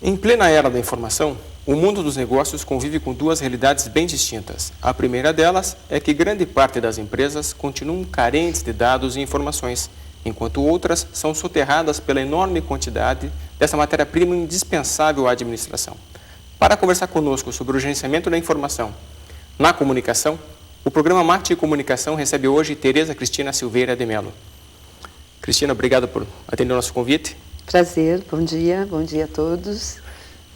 Em plena era da informação, o mundo dos negócios convive com duas realidades bem distintas. A primeira delas é que grande parte das empresas continuam carentes de dados e informações, enquanto outras são soterradas pela enorme quantidade dessa matéria-prima indispensável à administração. Para conversar conosco sobre o gerenciamento da informação na comunicação, o programa Marketing e Comunicação recebe hoje Tereza Cristina Silveira de Mello. Cristina, obrigado por atender o nosso convite. Prazer, bom dia a todos.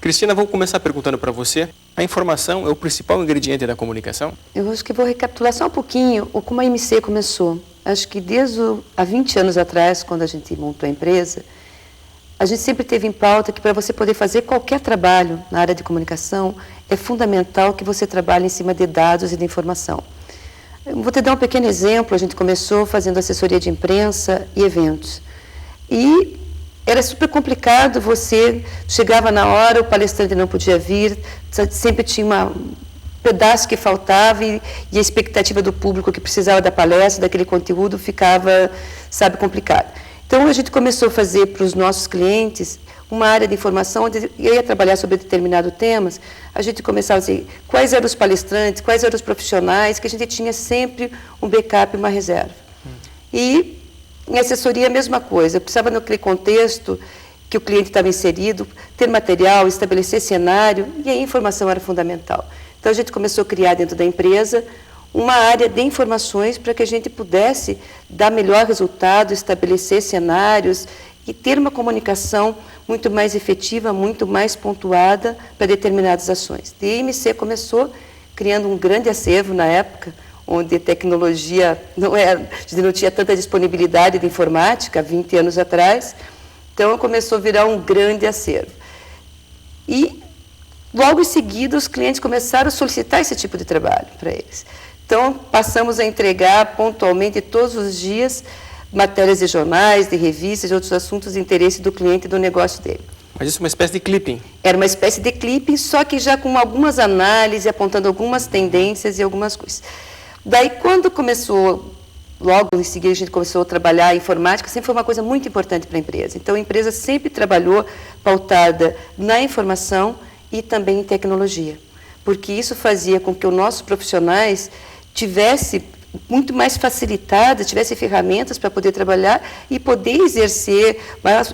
Cristina, vou começar perguntando para você, a informação é o principal ingrediente da comunicação? Eu acho que vou recapitular só um pouquinho como a MC começou. Acho que há 20 anos atrás, quando a gente montou a empresa, a gente sempre teve em pauta que para você poder fazer qualquer trabalho na área de comunicação, é fundamental que você trabalhe em cima de dados e de informação. Eu vou te dar um pequeno exemplo, a gente começou fazendo assessoria de imprensa e eventos. E era super complicado, você chegava na hora, o palestrante não podia vir, sempre tinha um pedaço que faltava e a expectativa do público que precisava da palestra, daquele conteúdo, ficava, complicado. Então, a gente começou a fazer para os nossos clientes uma área de informação, onde eu ia trabalhar sobre determinados temas, a gente começava a dizer quais eram os palestrantes, quais eram os profissionais, que a gente tinha sempre um backup, uma reserva. E em assessoria, a mesma coisa. Eu precisava, naquele contexto que o cliente estava inserido, ter material, estabelecer cenário, e aí a informação era fundamental. Então, a gente começou a criar dentro da empresa uma área de informações para que a gente pudesse dar melhor resultado, estabelecer cenários e ter uma comunicação muito mais efetiva, muito mais pontuada para determinadas ações. A IMC começou criando um grande acervo na época, onde a tecnologia a gente não tinha tanta disponibilidade de informática, 20 anos atrás, então começou a virar um grande acervo. E logo em seguida os clientes começaram a solicitar esse tipo de trabalho para eles. Então passamos a entregar pontualmente todos os dias matérias de jornais, de revistas e outros assuntos de interesse do cliente e do negócio dele. Mas isso é uma espécie de clipping? Era uma espécie de clipping, só que já com algumas análises, apontando algumas tendências e algumas coisas. Daí, quando começou, logo em seguida a gente começou a trabalhar a informática, sempre foi uma coisa muito importante para a empresa. Então, a empresa sempre trabalhou pautada na informação e também em tecnologia, porque isso fazia com que os nossos profissionais tivessem muito mais facilitadas, tivessem ferramentas para poder trabalhar e poder exercer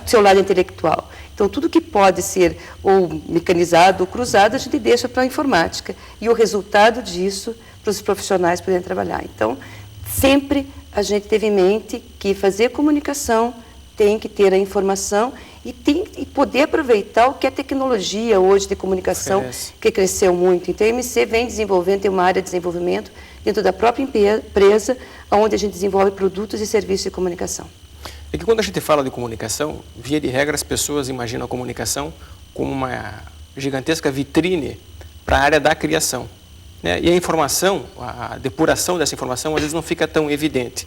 o seu lado intelectual. Então, tudo que pode ser ou mecanizado ou cruzado, a gente deixa para a informática. E o resultado disso, para os profissionais poderem trabalhar. Então, sempre a gente teve em mente que fazer comunicação tem que ter a informação e poder aproveitar o que a tecnologia hoje de comunicação, que cresceu muito. Então, a MC vem desenvolvendo, tem uma área de desenvolvimento dentro da própria empresa, onde a gente desenvolve produtos e serviços de comunicação. É que quando a gente fala de comunicação, via de regra, as pessoas imaginam a comunicação como uma gigantesca vitrine para a área da criação. Né? E a informação, a depuração dessa informação, às vezes não fica tão evidente.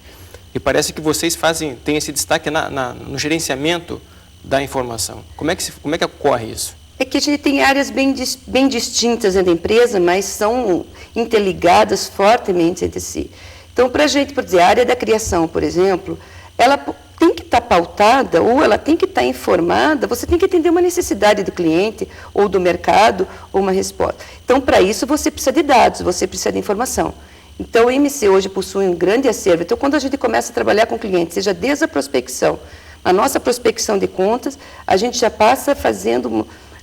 E parece que vocês têm esse destaque no gerenciamento da informação. Como é que ocorre isso? É que a gente tem áreas bem distintas dentro da empresa, mas são interligadas fortemente entre si. Então, para a gente, por dizer, a área da criação, por exemplo, ela tem que estar pautada ou ela tem que estar informada, você tem que atender uma necessidade do cliente ou do mercado ou uma resposta. Então, para isso, você precisa de dados, você precisa de informação. Então, o IMC hoje possui um grande acervo. Então, quando a gente começa a trabalhar com o cliente, seja desde a prospecção, a nossa prospecção de contas, a gente já passa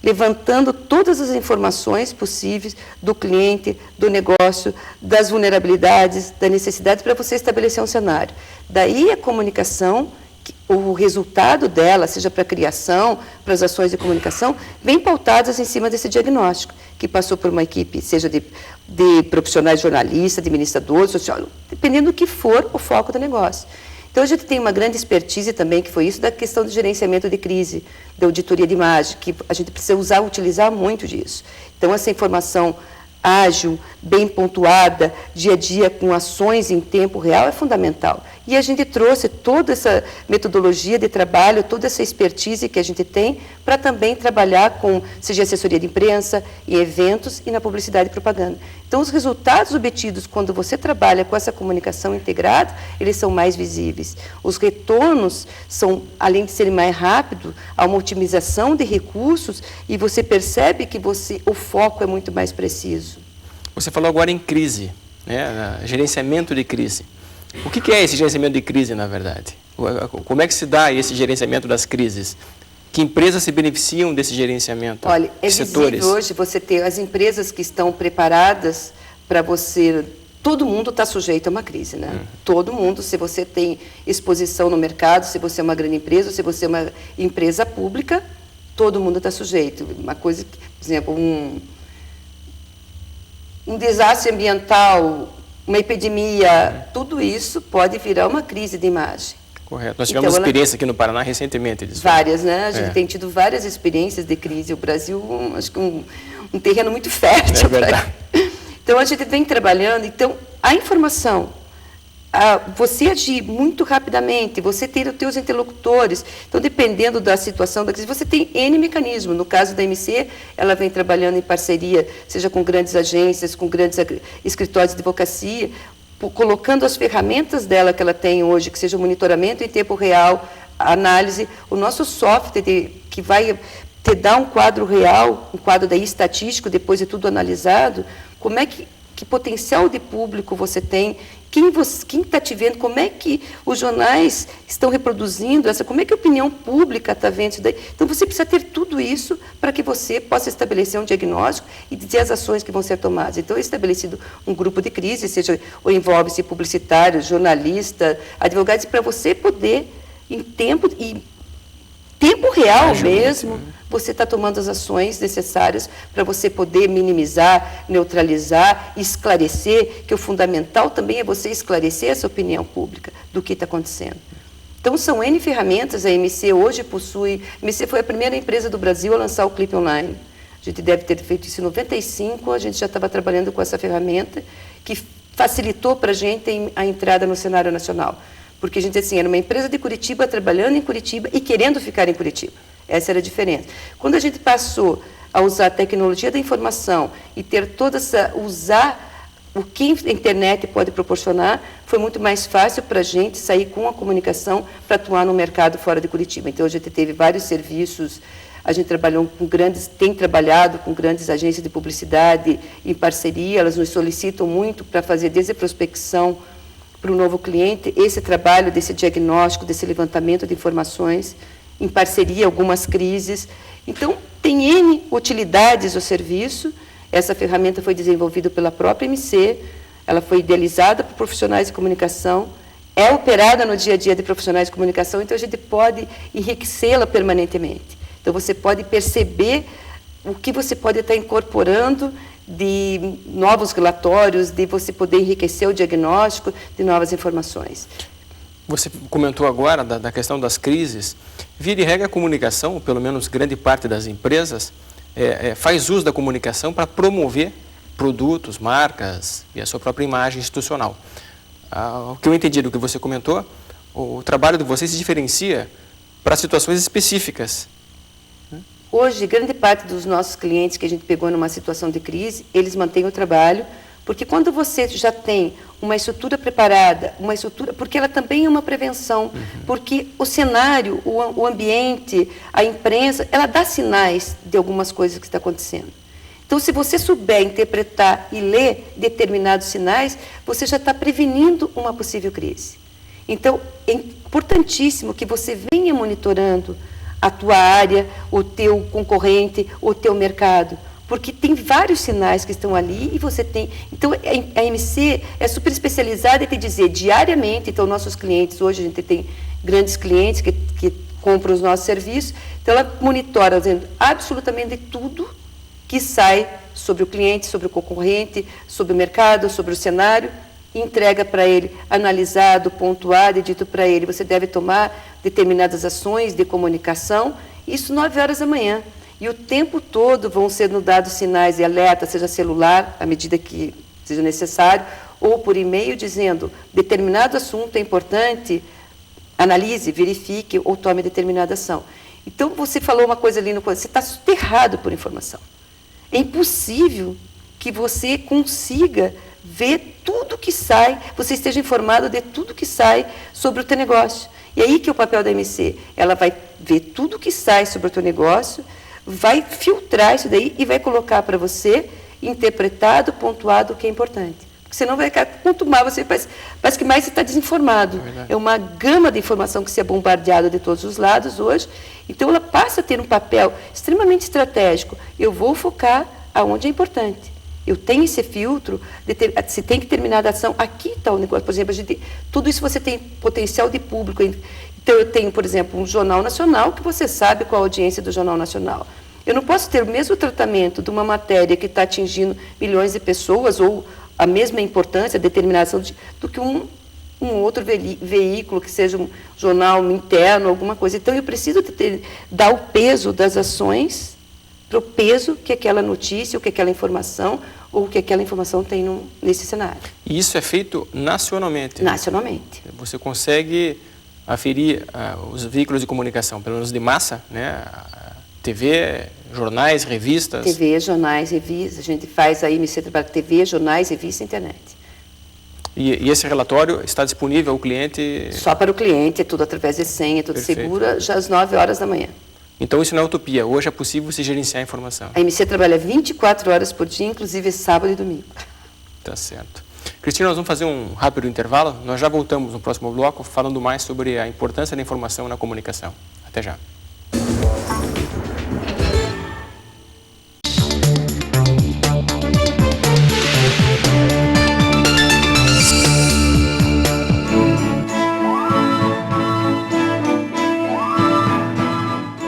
levantando todas as informações possíveis do cliente, do negócio, das vulnerabilidades, das necessidades, para você estabelecer um cenário. Daí a comunicação, o resultado dela, seja para a criação, para as ações de comunicação, vem pautadas em cima desse diagnóstico, que passou por uma equipe, seja de profissionais jornalistas, administradores, social, dependendo do que for o foco do negócio. Então, a gente tem uma grande expertise também, que foi isso, da questão do gerenciamento de crise, da auditoria de imagem, que a gente precisa utilizar muito disso. Então, essa informação ágil, bem pontuada, dia a dia, com ações em tempo real, é fundamental. E a gente trouxe toda essa metodologia de trabalho, toda essa expertise que a gente tem para também trabalhar com, seja assessoria de imprensa, em eventos e na publicidade e propaganda. Então, os resultados obtidos quando você trabalha com essa comunicação integrada, eles são mais visíveis. Os retornos são, além de serem mais rápidos, há uma otimização de recursos e você percebe que o foco é muito mais preciso. Você falou agora em crise, né? Gerenciamento de crise. O que é esse gerenciamento de crise, na verdade? Como é que se dá esse gerenciamento das crises? Que empresas se beneficiam desse gerenciamento? Olha, é setores? visível hoje você ter as empresas que estão preparadas para você... Todo mundo está sujeito a uma crise, né? Todo mundo, se você tem exposição no mercado, se você é uma grande empresa, se você é uma empresa pública, todo mundo está sujeito. Uma coisa, por exemplo, um desastre ambiental, uma epidemia, tudo isso pode virar uma crise de imagem. Correto. Nós tivemos experiência aqui no Paraná recentemente disso. Várias, né? A gente tem tido várias experiências de crise. O Brasil, acho que um terreno muito fértil. É verdade. Então, a gente vem trabalhando. Então, a informação, você agir muito rapidamente, você ter os teus interlocutores. Então, dependendo da situação da crise, você tem N mecanismos. No caso da MC, ela vem trabalhando em parceria, seja com grandes agências, com grandes escritórios de advocacia, colocando as ferramentas dela que ela tem hoje, que seja o monitoramento em tempo real, a análise, o nosso software que vai te dar um quadro real, um quadro daí estatístico, depois de tudo analisado, como é que potencial de público você tem, quem está te vendo, como é que os jornais estão reproduzindo, como é que a opinião pública está vendo isso daí. Então, você precisa ter tudo isso para que você possa estabelecer um diagnóstico e dizer as ações que vão ser tomadas. Então, é estabelecido um grupo de crise, seja ou envolve-se publicitários, jornalistas, advogados, para você poder, em tempo real mesmo, você está tomando as ações necessárias para você poder minimizar, neutralizar, esclarecer, que o fundamental também é você esclarecer essa opinião pública do que está acontecendo. Então, são N ferramentas, a MC hoje possui... A MC foi a primeira empresa do Brasil a lançar o Clipe Online. A gente deve ter feito isso em 95, a gente já estava trabalhando com essa ferramenta, que facilitou para a gente a entrada no cenário nacional. Porque a gente, assim, era uma empresa de Curitiba, trabalhando em Curitiba e querendo ficar em Curitiba. Essa era a diferença. Quando a gente passou a usar a tecnologia da informação e ter usar o que a internet pode proporcionar, foi muito mais fácil para a gente sair com a comunicação para atuar no mercado fora de Curitiba. Então, a gente teve vários serviços, a gente tem trabalhado com grandes agências de publicidade em parceria, elas nos solicitam muito para fazer desde a prospecção para o novo cliente, esse trabalho desse diagnóstico, desse levantamento de informações, em parceria, algumas crises. Então, tem N utilidades do serviço. Essa ferramenta foi desenvolvida pela própria MC, ela foi idealizada por profissionais de comunicação, é operada no dia a dia de profissionais de comunicação, então a gente pode enriquecê-la permanentemente. Então, você pode perceber o que você pode estar incorporando de novos relatórios, de você poder enriquecer o diagnóstico de novas informações. Você comentou agora da questão das crises. Vira e regra a comunicação, ou pelo menos grande parte das empresas, faz uso da comunicação para promover produtos, marcas e a sua própria imagem institucional. O que eu entendi do que você comentou, o trabalho de vocês se diferencia para situações específicas. Hoje, grande parte dos nossos clientes que a gente pegou numa situação de crise, eles mantêm o trabalho, porque quando você já tem uma estrutura preparada, porque ela também é uma prevenção, porque o cenário, o ambiente, a imprensa, ela dá sinais de algumas coisas que estão acontecendo. Então, se você souber interpretar e ler determinados sinais, você já está prevenindo uma possível crise. Então, é importantíssimo que você venha monitorando a tua área, o teu concorrente, o teu mercado, porque tem vários sinais que estão ali e você tem... Então, a MC é super especializada em te dizer diariamente, então, nossos clientes, hoje a gente tem grandes clientes que compram os nossos serviços, então ela monitora dizendo absolutamente tudo que sai sobre o cliente, sobre o concorrente, sobre o mercado, sobre o cenário, e entrega para ele, analisado, pontuado e dito para ele, você deve tomar determinadas ações de comunicação, isso 9 horas da manhã. E o tempo todo vão sendo dados sinais e alertas, seja celular, à medida que seja necessário, ou por e-mail dizendo determinado assunto é importante, analise, verifique ou tome determinada ação. Então, você falou uma coisa ali no começo, você está soterrado por informação. É impossível que você consiga ver tudo que sai, você esteja informado de tudo que sai sobre o teu negócio. E aí que é o papel da MC, ela vai ver tudo que sai sobre o teu negócio, vai filtrar isso daí e vai colocar para você, interpretado, pontuado, o que é importante. Porque senão vai ficar, quanto mais você parece que mais você está desinformado. É uma gama de informação que você é bombardeado de todos os lados hoje. Então, ela passa a ter um papel extremamente estratégico. Eu vou focar aonde é importante. Eu tenho esse filtro, se tem que terminar a ação, aqui está o negócio. Por exemplo, tudo isso você tem potencial de público. Então, eu tenho, por exemplo, um jornal nacional, que você sabe qual a audiência do jornal nacional. Eu não posso ter o mesmo tratamento de uma matéria que está atingindo milhões de pessoas, ou a mesma importância, a determinação, do que um outro veículo, que seja um jornal interno, alguma coisa. Então, eu preciso dar o peso das ações para o peso que aquela notícia, ou que aquela informação, ou que aquela informação tem nesse cenário. E isso é feito nacionalmente? Nacionalmente. Você consegue aferir os veículos de comunicação, pelo menos de massa, né? TV, jornais, revistas? TV, jornais, revistas. A gente faz aí, MC trabalha TV, jornais, revista e internet. E esse relatório está disponível ao cliente? Só para o cliente, é tudo através de senha, é tudo segura, já às 9 horas da manhã. Então isso não é utopia, hoje é possível se gerenciar a informação. A MC trabalha 24 horas por dia, inclusive sábado e domingo. Tá certo. Cristina, nós vamos fazer um rápido intervalo, nós já voltamos no próximo bloco falando mais sobre a importância da informação na comunicação. Até já.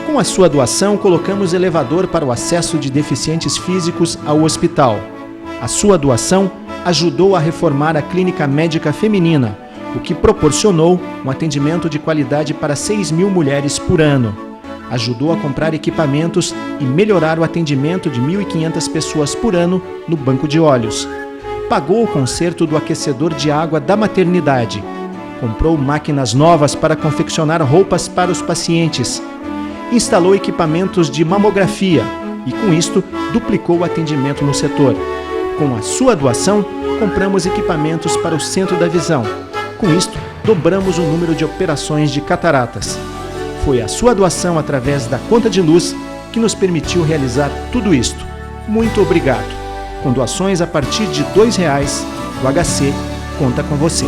Com a sua doação, colocamos elevador para o acesso de deficientes físicos ao hospital. A sua doação ajudou a reformar a clínica médica feminina, o que proporcionou um atendimento de qualidade para 6.000 mulheres por ano. Ajudou a comprar equipamentos e melhorar o atendimento de 1.500 pessoas por ano no banco de olhos. Pagou o conserto do aquecedor de água da maternidade. Comprou máquinas novas para confeccionar roupas para os pacientes. Instalou equipamentos de mamografia e, com isto, duplicou o atendimento no setor. Com a sua doação, compramos equipamentos para o Centro da Visão. Com isto, dobramos o número de operações de cataratas. Foi a sua doação através da conta de luz que nos permitiu realizar tudo isto. Muito obrigado. Com doações a partir de R$ 2,00, o HC conta com você.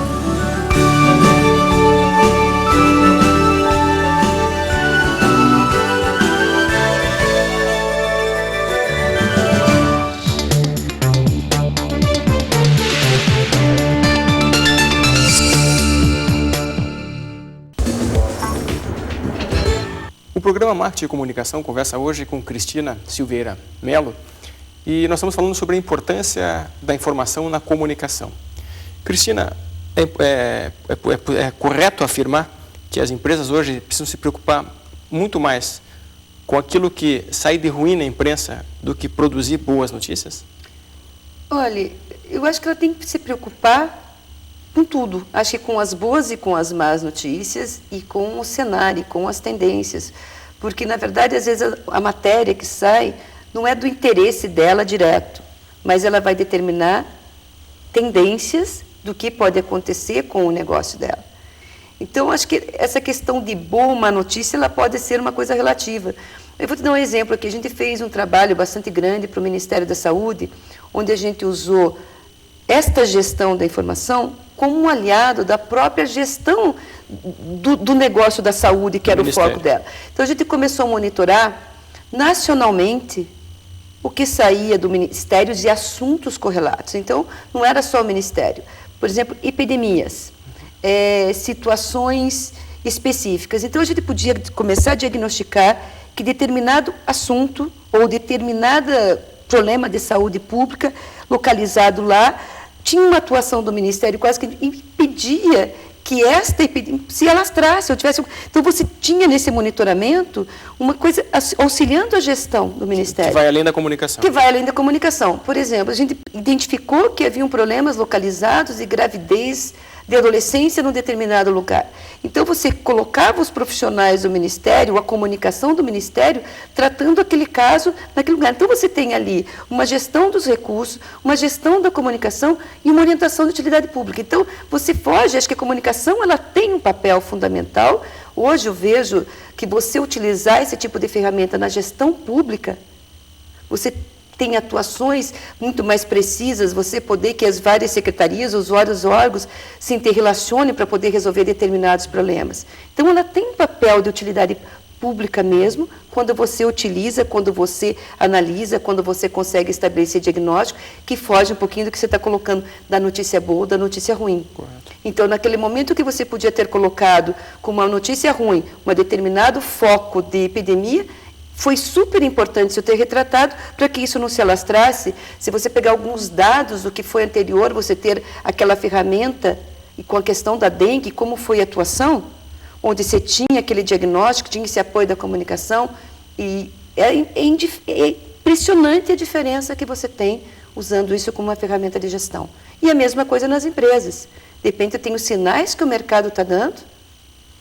O programa Marketing e Comunicação conversa hoje com Cristina Silveira Melo e nós estamos falando sobre a importância da informação na comunicação. Cristina, é correto afirmar que as empresas hoje precisam se preocupar muito mais com aquilo que sai de ruim na imprensa do que produzir boas notícias? Olha, eu acho que ela tem que se preocupar com tudo. Acho que com as boas e com as más notícias e com o cenário, com as tendências. Porque, na verdade, às vezes a matéria que sai não é do interesse dela direto, mas ela vai determinar tendências do que pode acontecer com o negócio dela. Então, acho que essa questão de boa ou má notícia, ela pode ser uma coisa relativa. Eu vou te dar um exemplo aqui. A gente fez um trabalho bastante grande para o Ministério da Saúde, onde a gente usou esta gestão da informação como um aliado da própria gestão do negócio da saúde, que era o foco dela. Então, a gente começou a monitorar nacionalmente o que saía do Ministério de assuntos correlatos. Então, não era só o Ministério. Por exemplo, epidemias, situações específicas. Então, a gente podia começar a diagnosticar que determinado assunto ou determinado problema de saúde pública localizado lá tinha uma atuação do Ministério quase que impedia que esta epidemia se alastrasse. Então, você tinha nesse monitoramento uma coisa auxiliando a gestão do Ministério. Que vai além da comunicação. Que vai além da comunicação. Por exemplo, a gente identificou que haviam problemas localizados de gravidez de adolescência num determinado lugar. Então, você colocava os profissionais do Ministério, a comunicação do Ministério, tratando aquele caso naquele lugar. Então, você tem ali uma gestão dos recursos, uma gestão da comunicação e uma orientação de utilidade pública. Então, você foge, acho que a comunicação ela tem um papel fundamental. Hoje eu vejo que você utilizar esse tipo de ferramenta na gestão pública, você tem atuações muito mais precisas, você poder que as várias secretarias, os vários órgãos se interrelacionem para poder resolver determinados problemas. Então, ela tem um papel de utilidade pública mesmo, quando você utiliza, quando você analisa, quando você consegue estabelecer diagnóstico, que foge um pouquinho do que você está colocando da notícia boa ou da notícia ruim. Correto. Então, naquele momento que você podia ter colocado como uma notícia ruim, um determinado foco de epidemia, foi super importante isso ter retratado para que isso não se alastrasse. Se você pegar alguns dados do que foi anterior, você ter aquela ferramenta, e com a questão da dengue, como foi a atuação, onde você tinha aquele diagnóstico, tinha esse apoio da comunicação, e é impressionante a diferença que você tem usando isso como uma ferramenta de gestão. E a mesma coisa nas empresas. De repente, eu tenho sinais que o mercado está dando,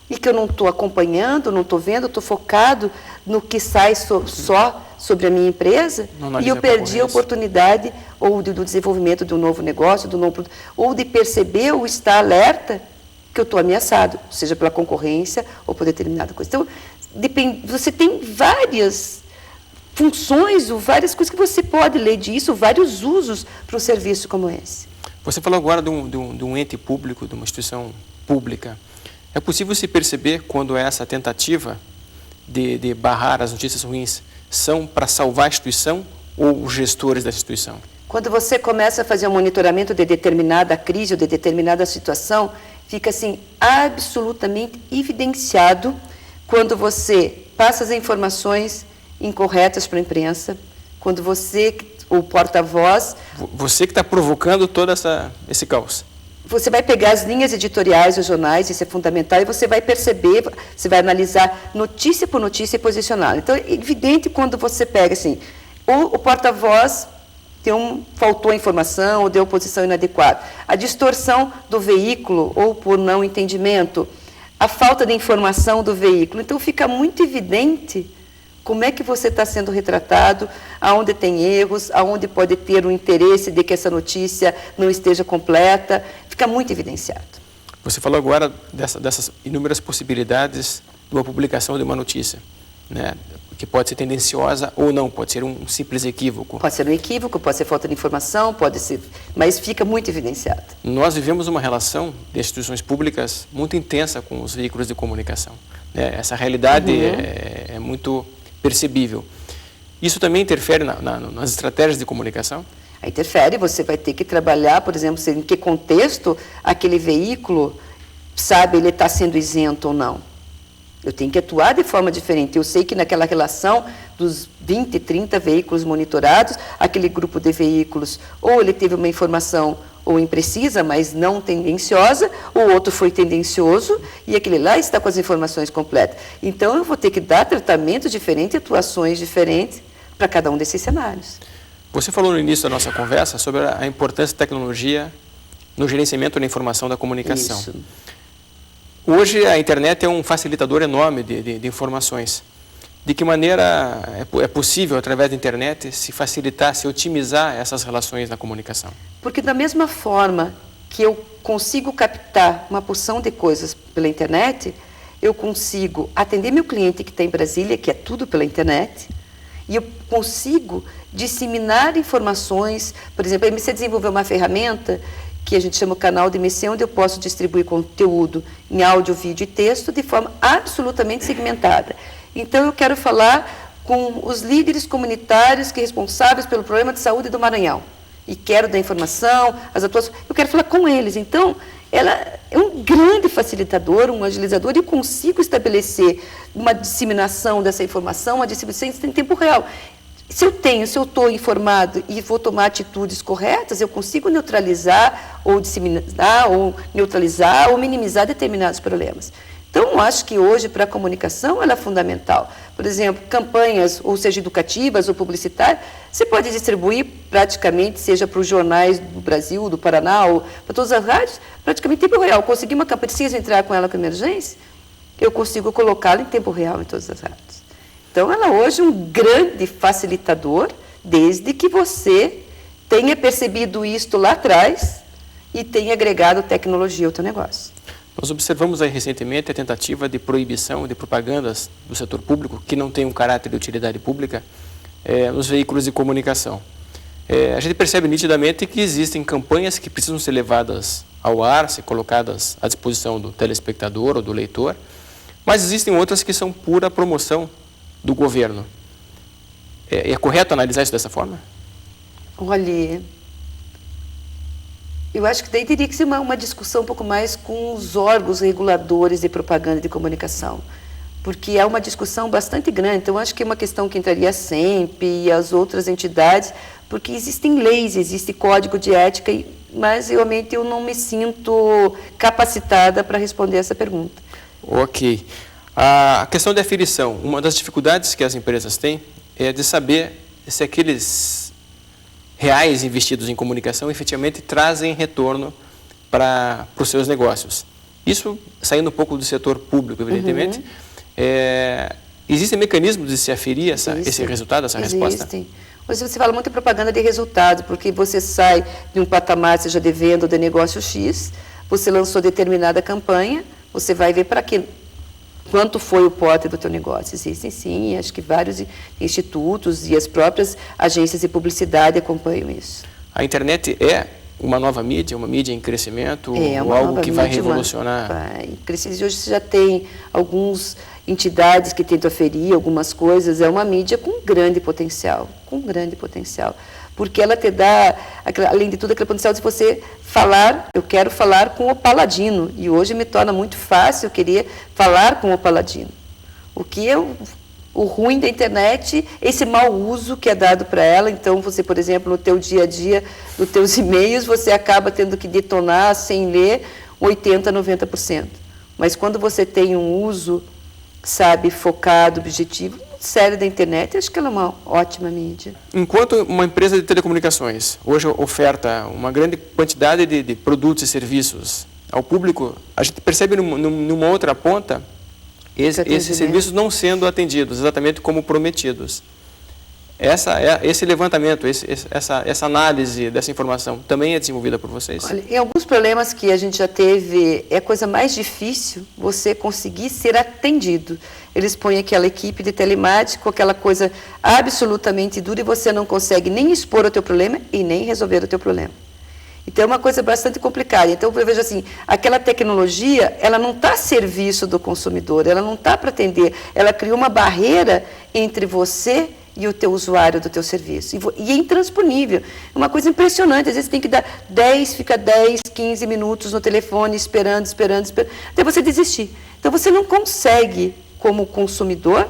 e que eu não estou acompanhando, não estou vendo, estou focado no que sai só sobre a minha empresa, e eu perdi a oportunidade ou do desenvolvimento de um novo negócio, ou de perceber ou estar alerta que eu estou ameaçado, seja pela concorrência ou por determinada coisa. Então, você tem várias funções, ou várias coisas que você pode ler disso, vários usos para um serviço como esse. Você falou agora de um ente público, de uma instituição pública. É possível se perceber quando essa tentativa de barrar as notícias ruins são para salvar a instituição ou os gestores da instituição? Quando você começa a fazer um monitoramento de determinada crise ou de determinada situação, fica assim absolutamente evidenciado quando você passa as informações incorretas para a imprensa, quando você, o porta-voz... Você que está provocando todo esse caos. Você vai pegar as linhas editoriais dos jornais, isso é fundamental, e você vai perceber, você vai analisar notícia por notícia e posicioná-la. Então, é evidente quando você pega assim, o porta-voz faltou a informação ou deu posição inadequada, a distorção do veículo ou por não entendimento, a falta de informação do veículo. Então, fica muito evidente como é que você está sendo retratado, aonde tem erros, aonde pode ter um interesse de que essa notícia não esteja completa, fica muito evidenciado. Você falou agora dessas inúmeras possibilidades de uma publicação de uma notícia, né? Que pode ser tendenciosa ou não, pode ser um simples equívoco. Pode ser um equívoco, pode ser falta de informação, pode ser, mas fica muito evidenciado. Nós vivemos uma relação de instituições públicas muito intensa com os veículos de comunicação, né? Essa realidade é muito percebível. Isso também interfere nas estratégias de comunicação? Interfere, você vai ter que trabalhar, por exemplo, em que contexto aquele veículo, ele está sendo isento ou não. Eu tenho que atuar de forma diferente. Eu sei que naquela relação dos 20, 30 veículos monitorados, aquele grupo de veículos, ou ele teve uma informação ou imprecisa, mas não tendenciosa, o outro foi tendencioso, e aquele lá está com as informações completas. Então, eu vou ter que dar tratamento diferente, atuações diferentes para cada um desses cenários. Você falou no início da nossa conversa sobre a importância da tecnologia no gerenciamento da informação da comunicação. Isso. Hoje, a internet é um facilitador enorme de informações. De que maneira é possível, através da internet, se facilitar, se otimizar essas relações na comunicação? Porque da mesma forma que eu consigo captar uma porção de coisas pela internet, eu consigo atender meu cliente que está em Brasília, que é tudo pela internet, e eu consigo disseminar informações. Por exemplo, a MC desenvolveu uma ferramenta que a gente chama o canal de MC, onde eu posso distribuir conteúdo em áudio, vídeo e texto de forma absolutamente segmentada. Então, eu quero falar com os líderes comunitários que responsáveis pelo problema de saúde do Maranhão. E quero dar informação, as atuações, eu quero falar com eles. Então, ela é um grande facilitador, um agilizador, e eu consigo estabelecer uma disseminação dessa informação, uma disseminação em tempo real. Se eu estou informado e vou tomar atitudes corretas, eu consigo neutralizar ou disseminar, ou neutralizar ou minimizar determinados problemas. Então, eu acho que hoje, para a comunicação, ela é fundamental. Por exemplo, campanhas, ou seja, educativas ou publicitárias, você pode distribuir praticamente, seja para os jornais do Brasil, do Paraná, ou para todas as rádios, praticamente em tempo real. Conseguir uma campanha, preciso entrar com ela com emergência, eu consigo colocá-la em tempo real em todas as rádios. Então, ela hoje é um grande facilitador, desde que você tenha percebido isto lá atrás e tenha agregado tecnologia ao teu negócio. Nós observamos aí recentemente a tentativa de proibição de propagandas do setor público que não tem um caráter de utilidade pública nos veículos de comunicação. A gente percebe nitidamente que existem campanhas que precisam ser levadas ao ar, ser colocadas à disposição do telespectador ou do leitor, mas existem outras que são pura promoção do governo. É correto analisar isso dessa forma? Olha, eu acho que daí teria que ser uma discussão um pouco mais com os órgãos reguladores de propaganda e de comunicação, porque é uma discussão bastante grande. Então, acho que é uma questão que entraria a SEMP e as outras entidades, porque existem leis, existe código de ética, mas realmente eu não me sinto capacitada para responder essa pergunta. Ok. A questão de aferição, uma das dificuldades que as empresas têm é de saber se aqueles reais investidos em comunicação efetivamente trazem retorno para os seus negócios. Isso, saindo um pouco do setor público, evidentemente, existem mecanismos de se aferir esse resultado, essa resposta? Existem. Hoje você fala muito em propaganda de resultado, porque você sai de um patamar, seja de venda ou de negócio X, você lançou determinada campanha, você vai ver para quanto foi o porte do teu negócio. Existem sim, acho que vários institutos e as próprias agências de publicidade acompanham isso. A internet é uma nova mídia, uma mídia em crescimento, ou algo que vai revolucionar? Hoje você já tem algumas entidades que tentam aferir algumas coisas, é uma mídia com grande potencial, porque ela te dá, além de tudo, aquele potencial de você falar, eu quero falar com o paladino, e hoje me torna muito fácil eu querer falar com o paladino. O que é o ruim da internet, esse mau uso que é dado para ela. Então, você, por exemplo, no teu dia a dia, nos teus e-mails, você acaba tendo que detonar, sem ler, 80%, 90%. Mas quando você tem um uso, focado, objetivo, sério da internet, acho que ela é uma ótima mídia. Enquanto uma empresa de telecomunicações hoje oferta uma grande quantidade de produtos e serviços ao público, a gente percebe numa outra ponta esses serviços não sendo atendidos exatamente como prometidos. Esse levantamento, essa análise dessa informação também é desenvolvida por vocês? Olha, em alguns problemas que a gente já teve, é a coisa mais difícil você conseguir ser atendido. Eles põem aquela equipe de telemarketing com aquela coisa absolutamente dura e você não consegue nem expor o teu problema e nem resolver o teu problema. Então, é uma coisa bastante complicada. Então, eu vejo assim, aquela tecnologia, ela não está a serviço do consumidor, ela não está para atender, ela criou uma barreira entre você e o teu usuário do teu serviço. E é intransponível. É uma coisa impressionante. Às vezes tem que dar 10, 15 minutos no telefone, esperando, até você desistir. Então, você não consegue, como consumidor,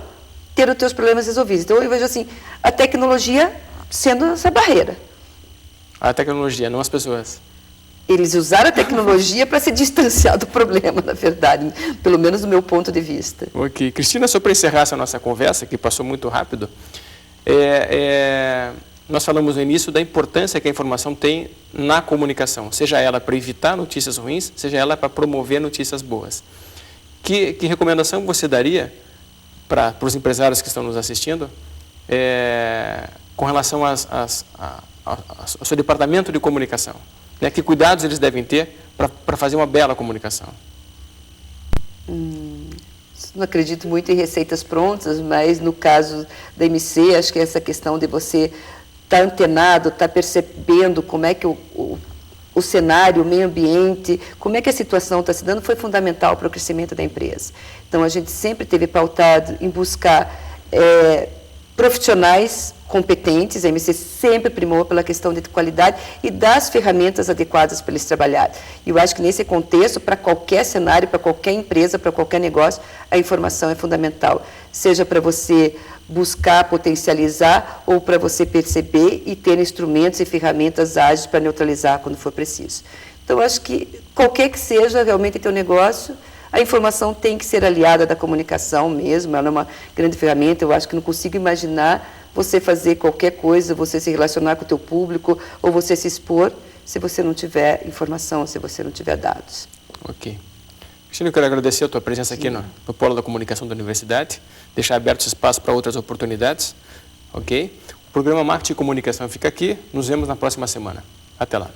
ter os teus problemas resolvidos. Então, eu vejo assim, a tecnologia sendo essa barreira. A tecnologia, não as pessoas. Eles usaram a tecnologia para se distanciar do problema, na verdade, pelo menos do meu ponto de vista. Ok. Cristina, só para encerrar essa nossa conversa, que passou muito rápido, nós falamos no início da importância que a informação tem na comunicação, seja ela para evitar notícias ruins, seja ela para promover notícias boas. Que recomendação você daria para os empresários que estão nos assistindo com relação ao seu departamento de comunicação? Que cuidados eles devem ter para fazer uma bela comunicação? Não acredito muito em receitas prontas, mas no caso da MC, acho que essa questão de você estar antenado, estar percebendo como é que o cenário, o meio ambiente, como é que a situação está se dando, foi fundamental para o crescimento da empresa. Então, a gente sempre teve pautado em buscar profissionais competentes, a MC sempre primou pela questão de qualidade e das ferramentas adequadas para eles trabalharem. E eu acho que nesse contexto, para qualquer cenário, para qualquer empresa, para qualquer negócio, a informação é fundamental. seja para você buscar potencializar ou para você perceber e ter instrumentos e ferramentas ágeis para neutralizar quando for preciso. Então, acho que qualquer que seja realmente teu negócio, a informação tem que ser aliada da comunicação mesmo, ela é uma grande ferramenta. Eu acho que não consigo imaginar você fazer qualquer coisa, você se relacionar com o teu público ou você se expor se você não tiver informação, se você não tiver dados. Ok. Cristina, eu quero agradecer a tua presença aqui no Polo da Comunicação da Universidade, deixar aberto esse espaço para outras oportunidades, ok? O programa Marketing e Comunicação fica aqui, nos vemos na próxima semana. Até lá.